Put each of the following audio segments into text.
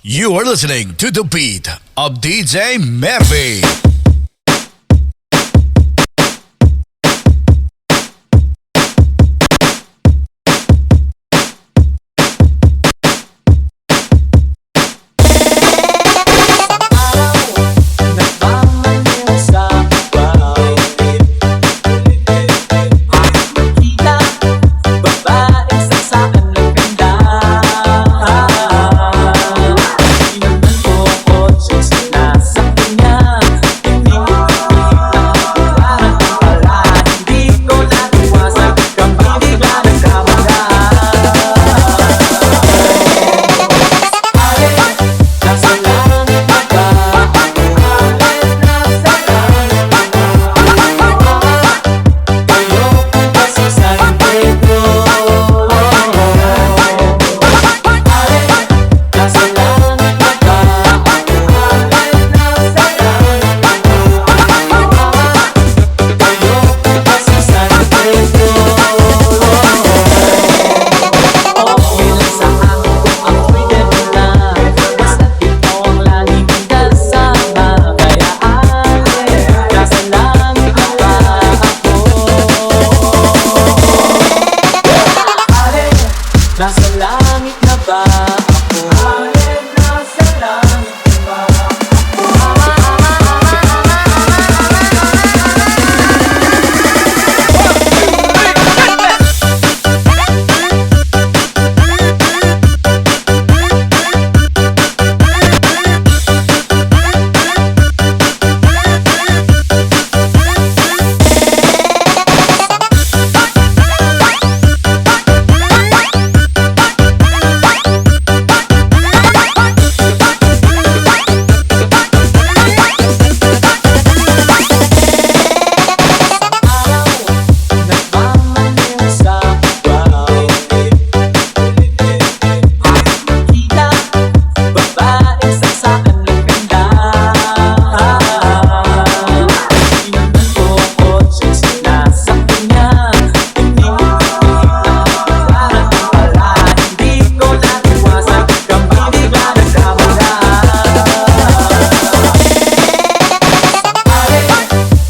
You are listening to the beat of DJ Murphy. Nagmamaneho sa Cubao. Makikita, babaeng saksakan ng ganda. Tinignan ko kotse, nasa kanya. Hindi ko nakita, parang pala. Hindi ko natiwasan, kambing bigla nagkamala. Nasa langit na ba ako? Nasa langit na ba ako? Kayo kasi sa Pedro. Nasa langit na ba ako? Nasa langit na ba ako? Kayo kasi sa Pedro. Okay lang sa akin kung ako'y ganun na. Basta't ikaw ang laging kasama. Kaya nasa langit na ba ako? Nasa langit na ba ako? Nasa langit na ba Nagmamaneho sa Cubao. Makikita, babaeng saksakan ng ganda. Tinignan ko kotse, nasa kanya. Hindi ko nakita, parang pala. Hindi ko natiwasan, kambing bigla nagkamala.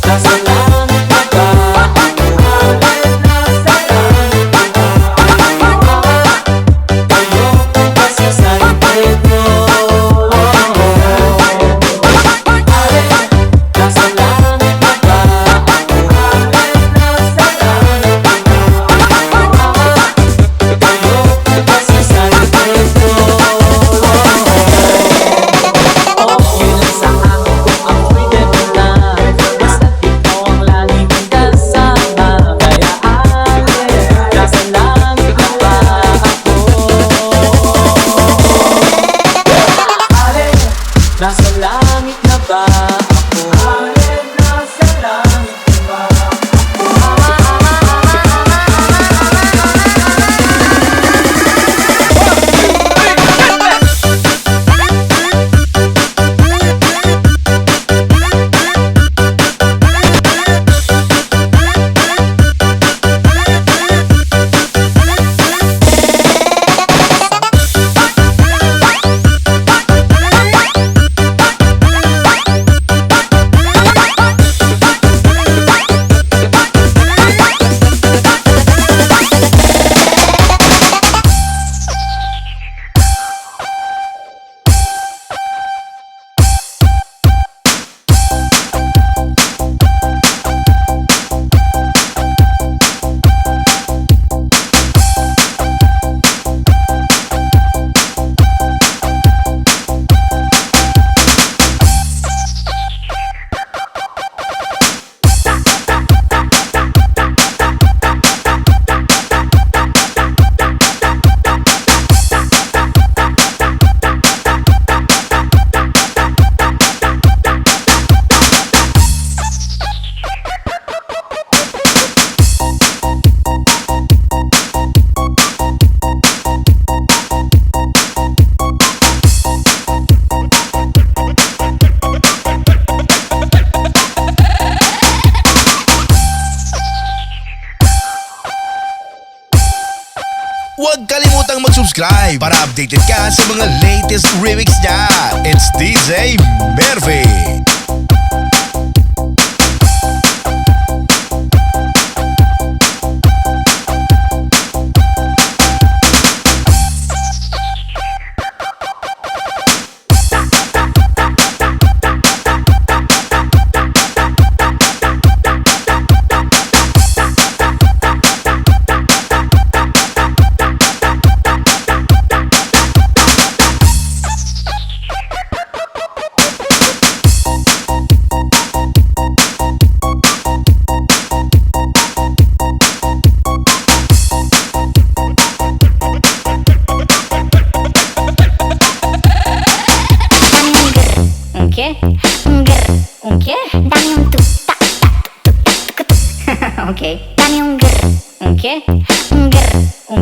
Nasa langit na ba ako? Nasa langit na ba ako? Kayo kasi sa Pedro. Nasa langit na ba ako? Nasa langit na ba ako? Kayo kasi sa Pedro. Okay lang sa akin kung ako'y ganun na. Basta't ikaw ang laging kasama. Kaya nasa langit na ba ako? Nasa langit na ba ako? Nasa langit na ba Huwag kalimutang lang mag-subscribe para updated ka sa mga latest remix niya. It's DJ Murphy. Dami yung tuk tak tak tuk tak tuk. Okay. Dami yung grr. Okay. Grr.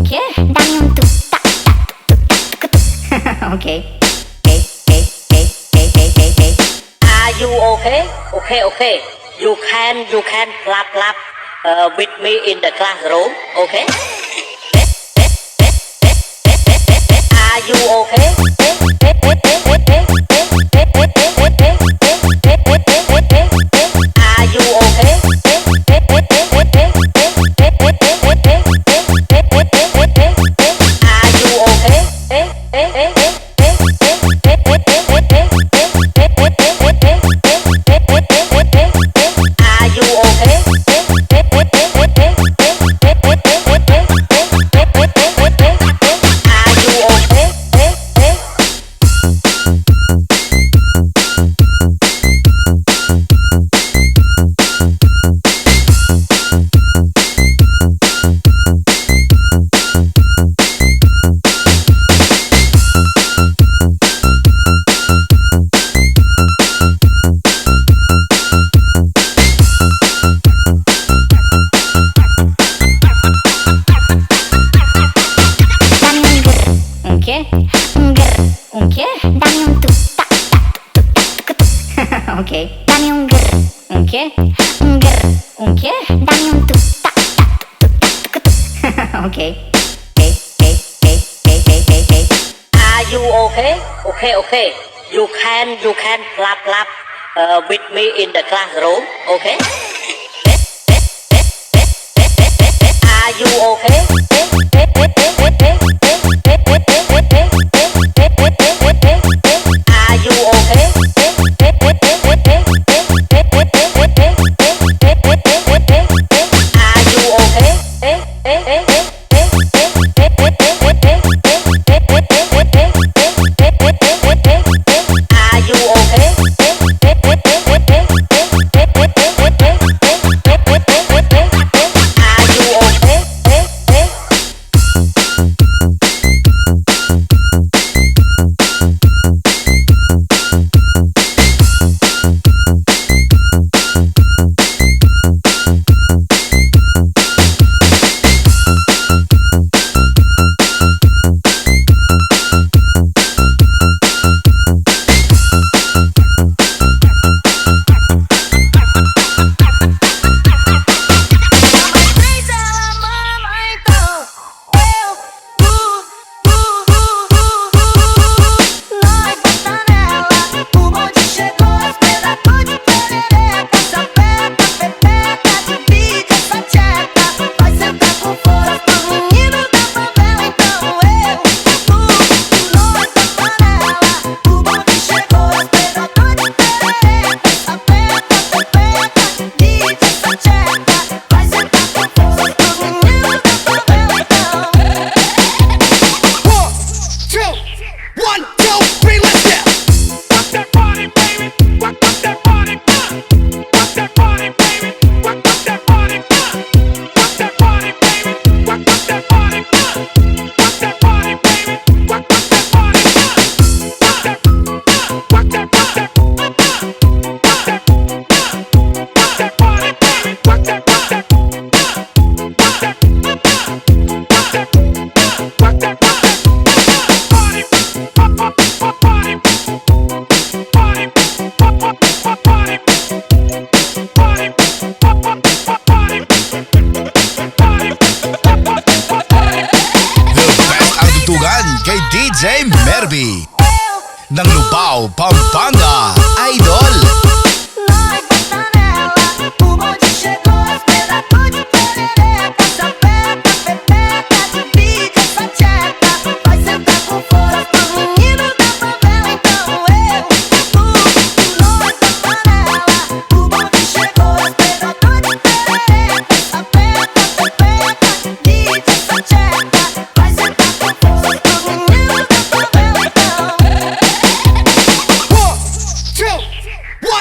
Okay. Dami yung tuk tak tak tuk. Okay. Are you okay? Okay. You can clap with me in the classroom. Okay. Are you okay? Are you okay? Are you Okay. Dami yung grr. Okay. Grr. Okay. Dami yung tuk tak tuk. Okay. Are you okay? Okay. You can clap with me in the classroom. Okay. Are you okay? Are you okay? ng Cubao, Pampanga, Idol. Nós bota nela, o bonde chegou, espedaço de perereca, sapeca, pepeca, divide essa tcheca. Vai sentar com força pro menino da favela, então eu, tu. Nós bota nela, o bonde chegou, espedaço de perereca, sapeca, pepeca, divide essa tcheca. Vai sentar com força pro menino da favela, então. 1, 2, 1.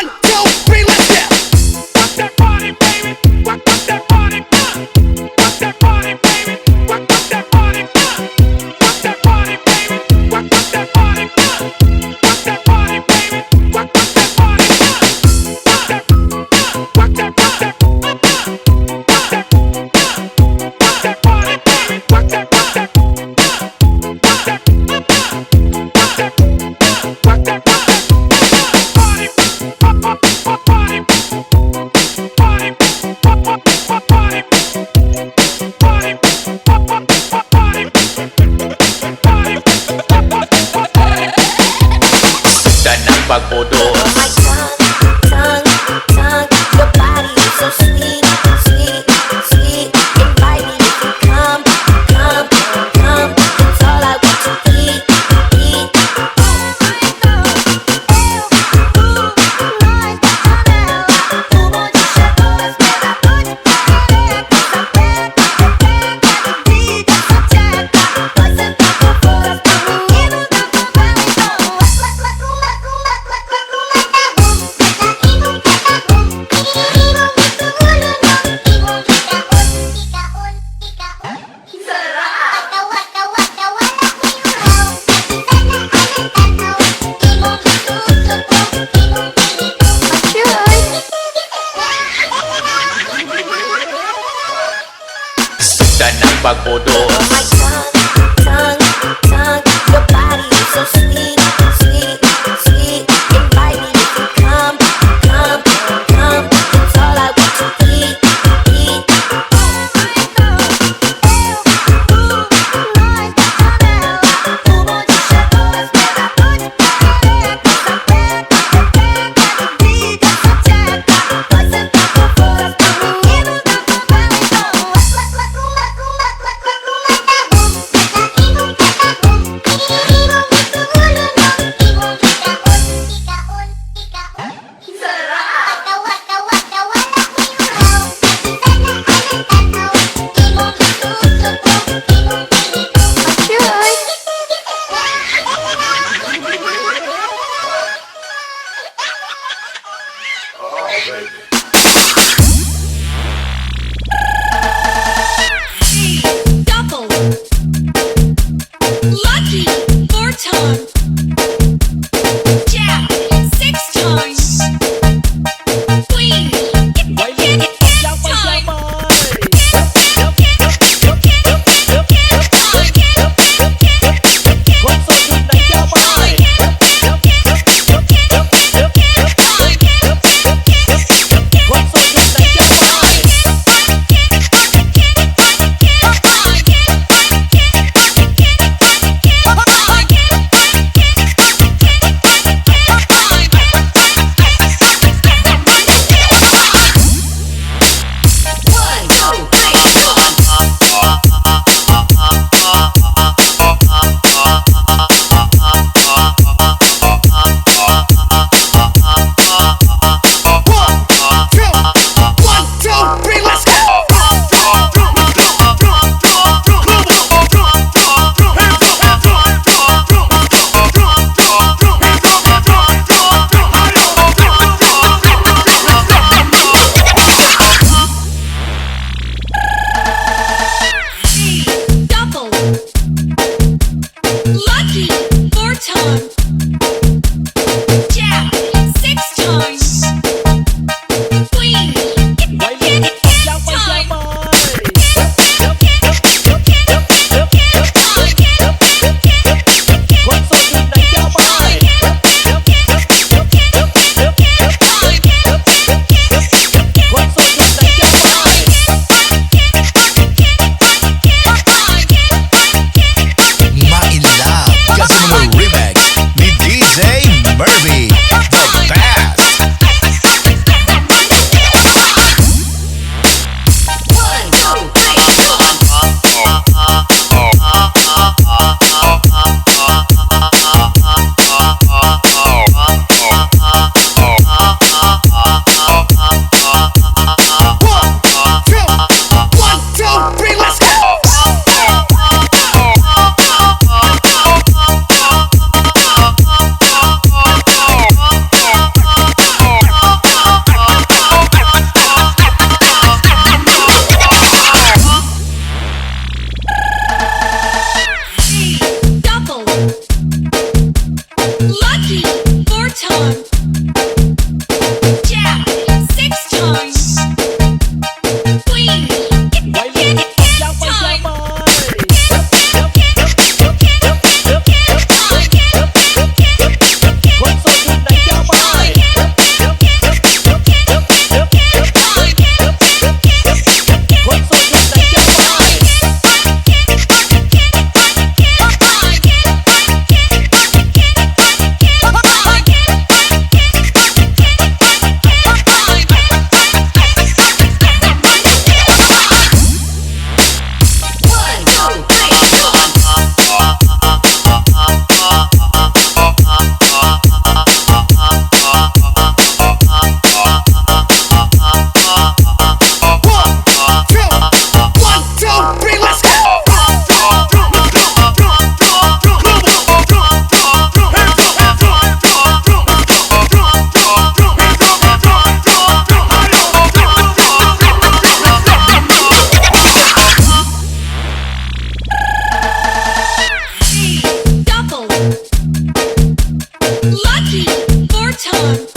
Lucky, 4 times.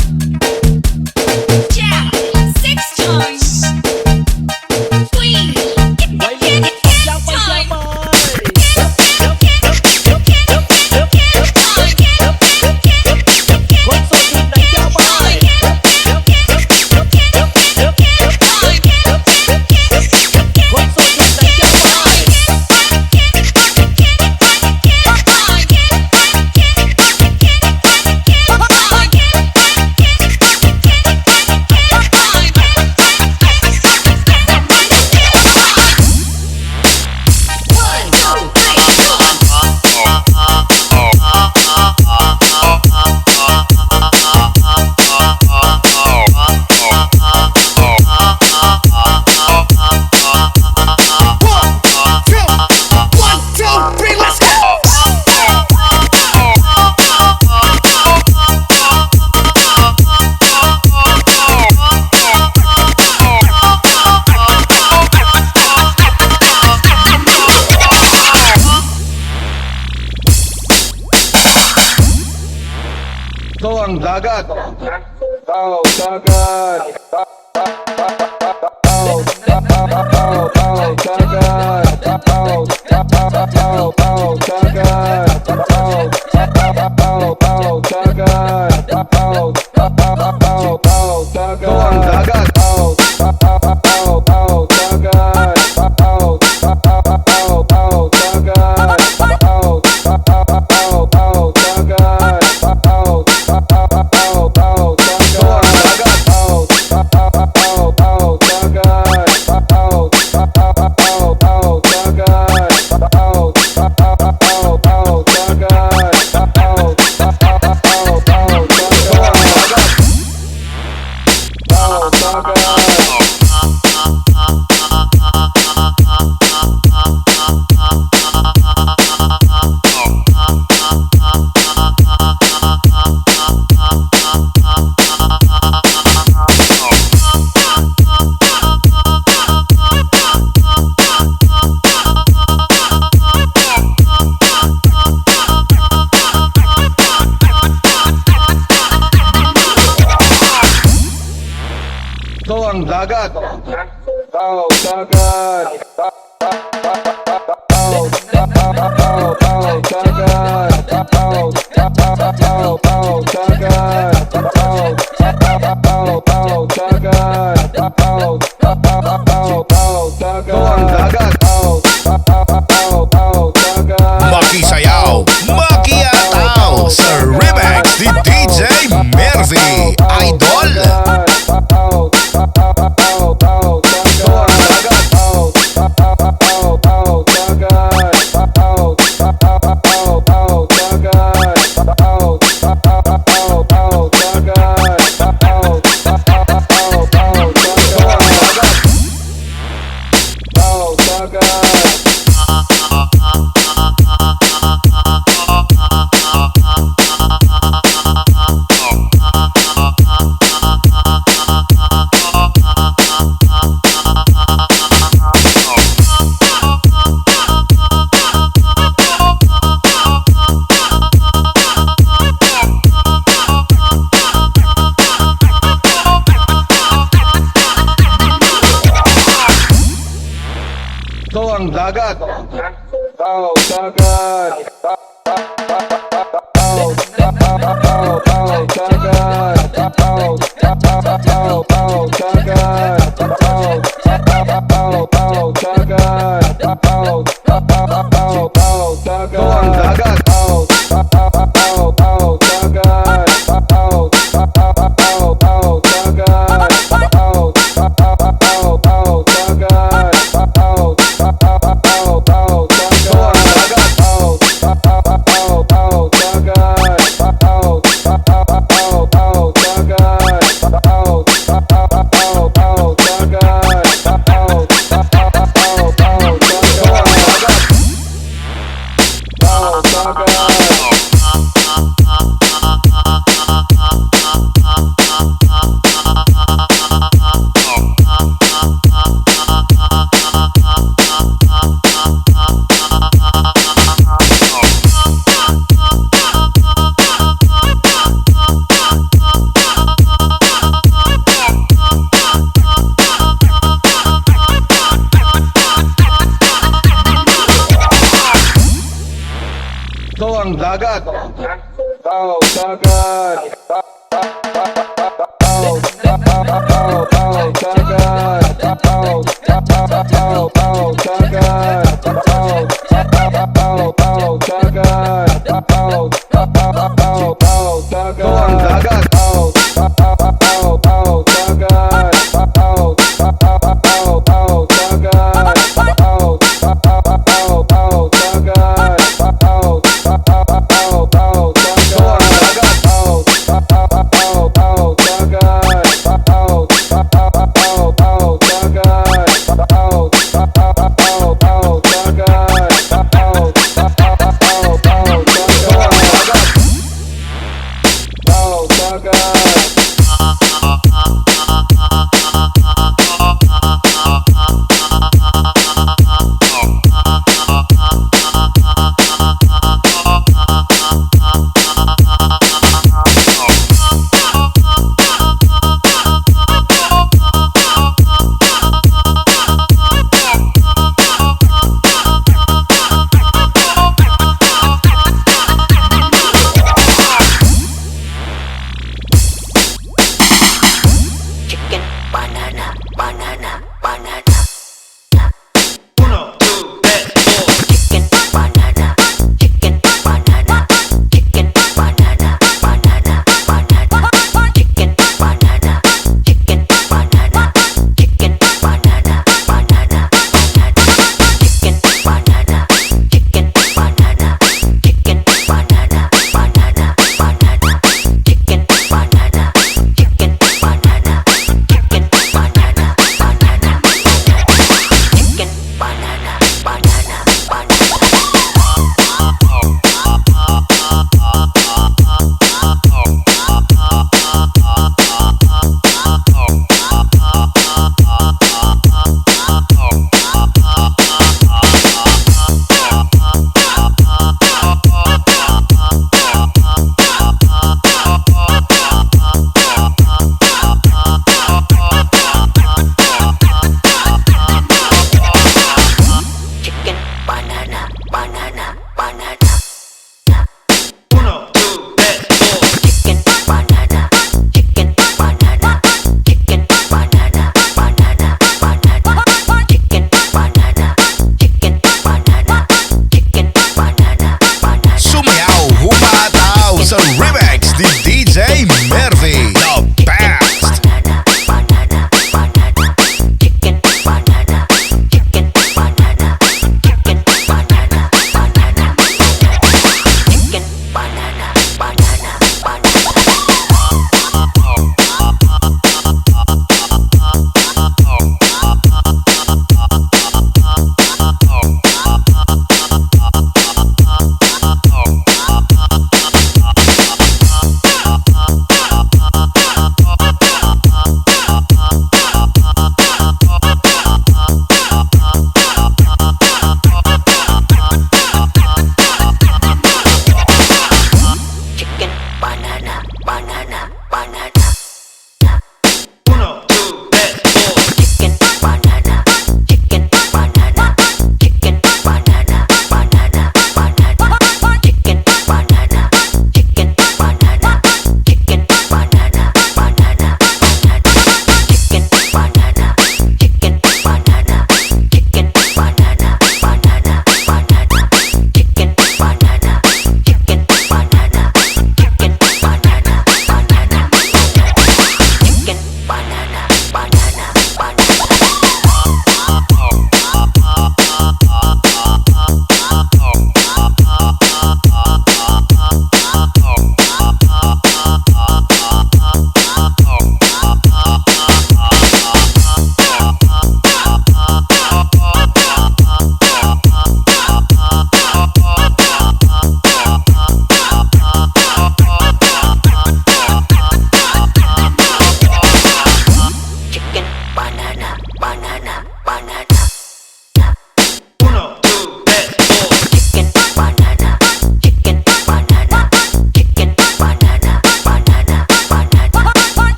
Jack, 6 times. Queen, Ito ang dagat. Tao, dagat. Tao, tao, tao, dagat. Tao, tao, tao, dagat. Tao, tao, tao, dagat. Tao, tao, tao, dagat. Ito ang dagat. Tao, tao, tao, dagat. Tao, tao, tao, dagat. Tao, tao, tao, dagat. Ito ang dagat. Tao, dagat. Tao, tao, tao, dagat. Tao, tao, tao, dagat. Tao, tao, tao, dagat. Tao, tao, tao, dagat. Ito ang dagat. Tao, tao, tao, dagat. Makisayaw, makiyataw sa remix ni DJ Mervy Idol. Ito ang dagat. Tao, dagat. Tao, tao, tao, dagat. Tao, tao, tao, dagat. Tao, tao, tao, dagat. Tao, tao, tao, dagat. Ito ang dagat. Tao, tao, tao, dagat. Tao, tao, tao, dagat. Tao, tao, tao, dagat. Tao, tao, tao, dagat. Oh, sagad. Oh,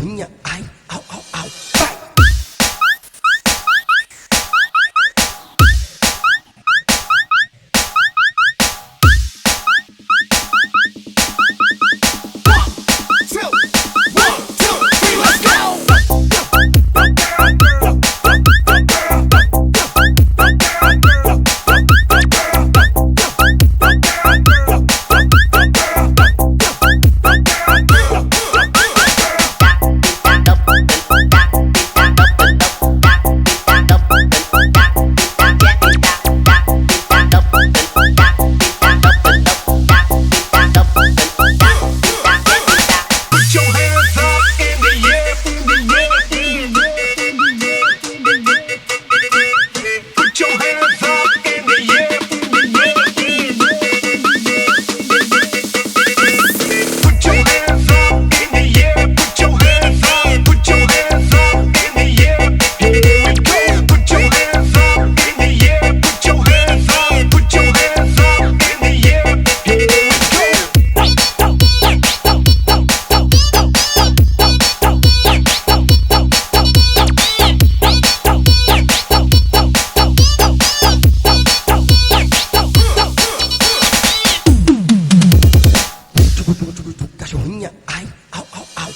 kasyahin niya ay aw aw aw. Kasyahin niya ay aw aw aw.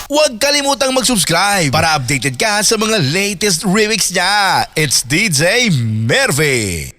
Huwag kalimutang mag-subscribe para updated ka sa mga latest remix niya. It's DJ Merve.